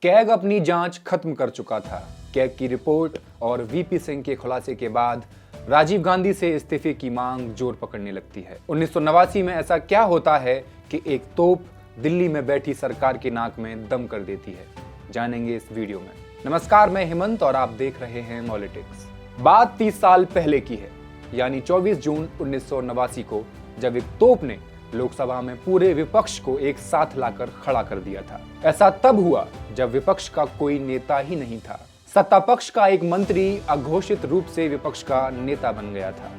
CAG अपनी जांच खत्म कर चुका था। कैग की रिपोर्ट और वीपी सिंह के खुलासे के बाद राजीव गांधी से इस्तीफे की मांग जोर पकड़ने लगती है। 1989 में ऐसा क्या होता है कि एक तोप दिल्ली में बैठी सरकार की नाक में दम कर देती है, जानेंगे इस वीडियो में। नमस्कार, मैं हेमंत और आप देख रहे हैं मॉलिटिक्स। बात 30 साल पहले की है, यानी 24 जून 1989 को, जब एक तोप ने लोकसभा में पूरे विपक्ष को एक साथ लाकर खड़ा कर दिया था। ऐसा तब हुआ जब विपक्ष का कोई नेता ही नहीं था। सत्ता पक्ष का एक मंत्री अघोषित रूप से विपक्ष का नेता बन गया था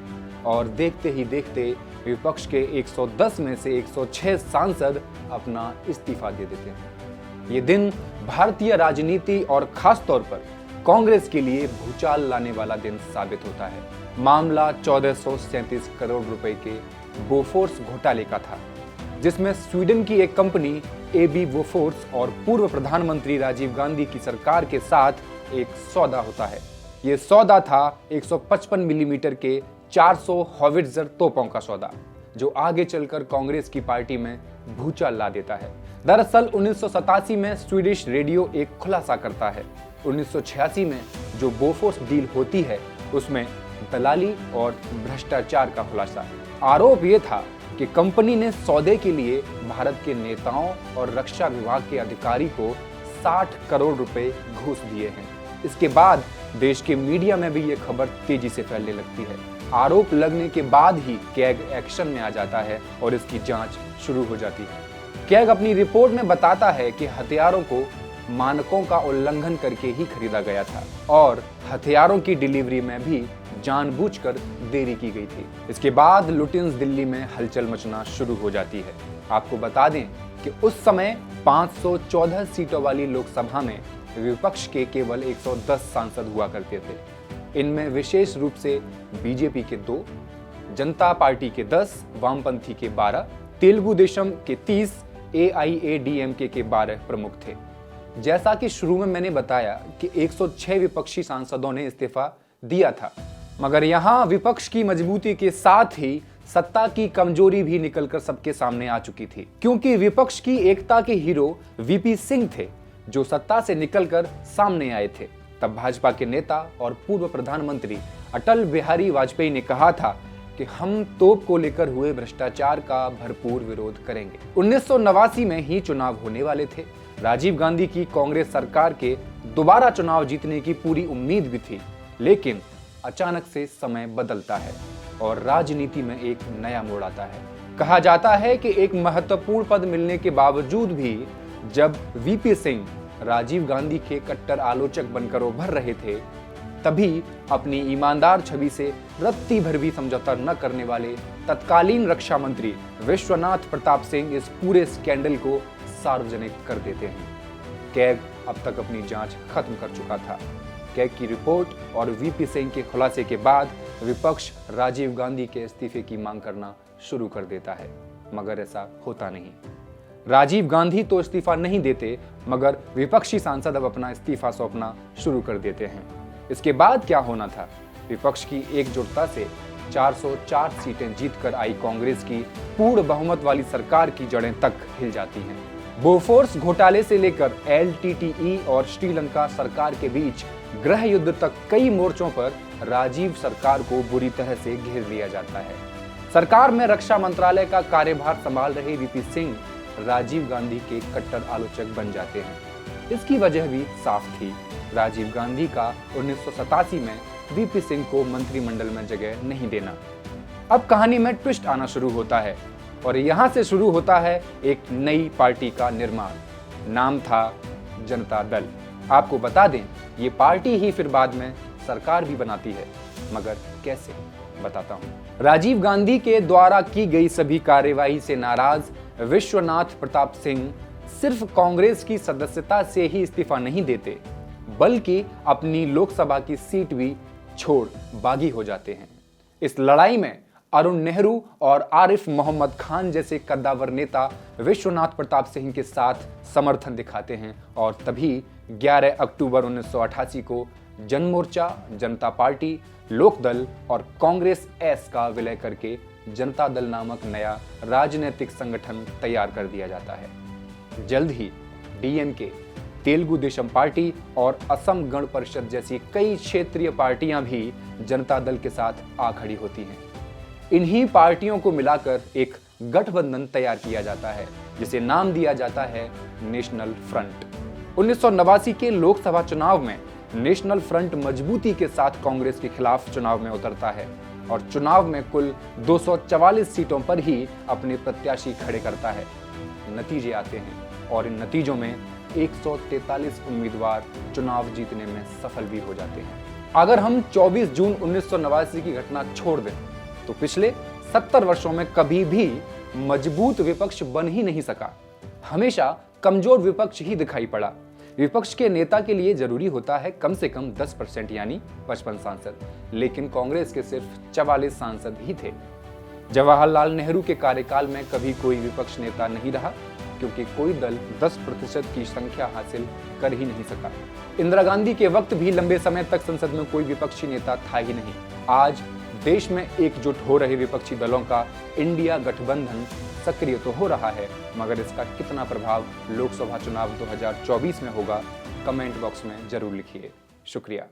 और देखते ही देखते विपक्ष के 110 में से 106 सांसद अपना इस्तीफा दे देते हैं। ये दिन भारतीय राजनीति और खास तौर पर कांग्रेस के लिए भूचाल लाने वाला दिन साबित होता है। मामला 1437 करोड़ रुपए के बोफोर्स घोटाले का था, जिसमें स्वीडन की एक कंपनी एबी बोफोर्स और पूर्व प्रधानमंत्री राजीव गांधी की सरकार के साथ एक सौदा होता है। यह सौदा था 155 मिलीमीटर के 400 हॉविट्जर तोपों का सौदा, जो आगे चलकर कांग्रेस की पार्टी में भूचाल ला देता है। दरअसल 1987 में स्वीडिश रेडियो एक खुलासा करता है। 1986 में जो बोफोर्स डील होती है, उसमें दलाली और भ्रष्टाचार का खुलासा। आरोप यह था कि कंपनी ने सौदे के लिए भारत के नेताओं और रक्षा विभाग के अधिकारी को 60 करोड़ रुपए घूस दिए हैं। इसके बाद देश के मीडिया में भी यह खबर तेजी से फैलने लगती है। आरोप लगने के बाद ही कैग एक्शन में आ जाता है और इसकी जांच शुरू हो जाती है। कैग अपनी रिपोर्ट में बताता है कि हथियारों को मानकों का उल्लंघन करके ही खरीदा गया था और हथियारों की डिलीवरी में भी जानबूझकर देरी की गई थी। इसके बाद लुटियंस दिल्ली में हलचल मचना शुरू हो जाती है। आपको बता दें कि उस समय 514 सीटों वाली लोकसभा में विपक्ष के केवल 110 सांसद हुआ करते थे। इनमें विशेष रूप से बीजेपी के 2, जनता पार्टी के 10, वामपंथी के 12, तेलुगु देशम के 30, एआईएडीएमके के 12 प्रमुख थे। जैसा कि शुरू में मैंने बताया कि 106 विपक्षी सांसदों ने इस्तीफा दिया था, मगर यहां विपक्ष की मजबूती के साथ ही सत्ता की कमजोरी भी निकलकर सबके सामने आ चुकी थी, क्योंकि विपक्ष की एकता के हीरो वीपी सिंह थे, जो सत्ता से निकलकर सामने आए थे। तब भाजपा के नेता और पूर्व प्रधानमंत्री अटल बिहारी वाजपेयी ने कहा था कि हम तोप को लेकर हुए भ्रष्टाचार का भरपूर विरोध करेंगे। 1989 में ही चुनाव होने वाले थे। राजीव गांधी की कांग्रेस सरकार के दोबारा चुनाव जीतने की पूरी उम्मीद भी थी, लेकिन अचानक से समय बदलता है और राजनीति में एक नया मोड़ आता है। कहा जाता है कि एक महत्वपूर्ण पद मिलने के बावजूद भी जब वीपी सिंह राजीव गांधी के कट्टर आलोचक बनकर उभर रहे थे, तभी अपनी ईमानदार छवि से रत्ती भर भी समझौता न करने वाले तत्कालीन रक्षा मंत्री विश्वनाथ प्रताप सिंह इस पूरे स्कैंडल को सार्वजनिक कर देते हैं। कैग अब तक अपनी जांच खत्म कर चुका था। कैग की रिपोर्ट और वीपी सिंह के खुलासे के बाद विपक्ष राजीव गांधी के इस्तीफे की मांग करना शुरू कर देता है, मगर ऐसा होता नहीं। राजीव गांधी तो इस्तीफा नहीं देते, मगर विपक्षी सांसद अब अपना इस्तीफा सौंपना शुरू कर देते हैं। इसके बाद क्या होना था? विपक्ष की एकजुटता से 404 सीटें जीतकर आई कांग्रेस की पूर्ण बहुमत वाली सरकार की जड़ें तक हिल जाती हैं। बोफोर्स घोटाले से लेकर एलटीटीई और श्रीलंका सरकार के बीच गृह युद्ध तक कई मोर्चों पर राजीव सरकार को बुरी तरह से घेर लिया जाता है। सरकार में रक्षा मंत्रालय का कार्यभार संभाल रहे वीपी सिंह राजीव गांधी के कट्टर आलोचक बन जाते हैं। इसकी वजह भी साफ थी। राजीव गांधी का 1987 में वीपी सिंह को मंत्रिमंडल में जगह नहीं देना। अब कहानी में ट्विस्ट आना शुरू होता है और यहां से शुरू होता है एक नई पार्टी का निर्माण। नाम था जनता दल। आपको बता दें, ये पार्टी ही फिर बाद में सरकार भी बनाती है, मगर कैसे, बताता हूं। राजीव गांधी के द्वारा की गई सभी कार्यवाही से नाराज विश्वनाथ प्रताप सिंह सिर्फ कांग्रेस की सदस्यता से ही इस्तीफा नहीं देते, बल्कि अपनी लोकसभा की सीट भी छोड़ बागी हो जाते हैं। इस लड़ाई में अरुण नेहरू और आरिफ मोहम्मद खान जैसे कद्दावर नेता विश्वनाथ प्रताप सिंह के साथ समर्थन दिखाते हैं और तभी 11 अक्टूबर 1988 को जनमोर्चा, जनता पार्टी, लोकदल और कांग्रेस एस का विलय करके जनता दल नामक नया राजनीतिक संगठन तैयार कर दिया जाता है। जल्द ही डीएमके, तेलुगु देशम पार्टी और असम गण परिषद जैसी कई क्षेत्रीय पार्टियां भी जनता दल के साथ आ खड़ी होती हैं। इन्हीं पार्टियों को मिलाकर एक गठबंधन तैयार किया जाता है जिसे नाम दिया जाता है नेशनल फ्रंट। 1989 के लोकसभा चुनाव में नेशनल फ्रंट मजबूती के साथ कांग्रेस के खिलाफ चुनाव में उतरता है और चुनाव में कुल 244 सीटों पर ही अपने प्रत्याशी खड़े करता है। नतीजे आते हैं और इन नतीजों में 143 उम्मीदवार चुनाव जीतने में सफल भी हो जाते हैं। अगर हम 24 जून 1989 की घटना छोड़ दें तो पिछले 70 वर्षों में कभी भी मजबूत विपक्ष बन ही नहीं सका। हमेशा कमजोर विपक्ष ही दिखाई पड़ा। विपक्ष के नेता के लिए जरूरी होता है कम से कम 10% यानी 55 सांसद, लेकिन कांग्रेस के सिर्फ 44 सांसद ही थे। जवाहरलाल नेहरू के कार्यकाल में कभी कोई विपक्ष नेता नहीं रहा क्योंकि कोई दल 10% की संख्या हासिल कर ही नहीं सका। इंदिरा गांधी के वक्त भी लंबे समय तक संसद में कोई विपक्षी नेता था ही नहीं। आज देश में एकजुट हो रहे विपक्षी दलों का इंडिया गठबंधन सक्रिय तो हो रहा है, मगर इसका कितना प्रभाव लोकसभा चुनाव 2024 में होगा, कमेंट बॉक्स में जरूर लिखिए। शुक्रिया।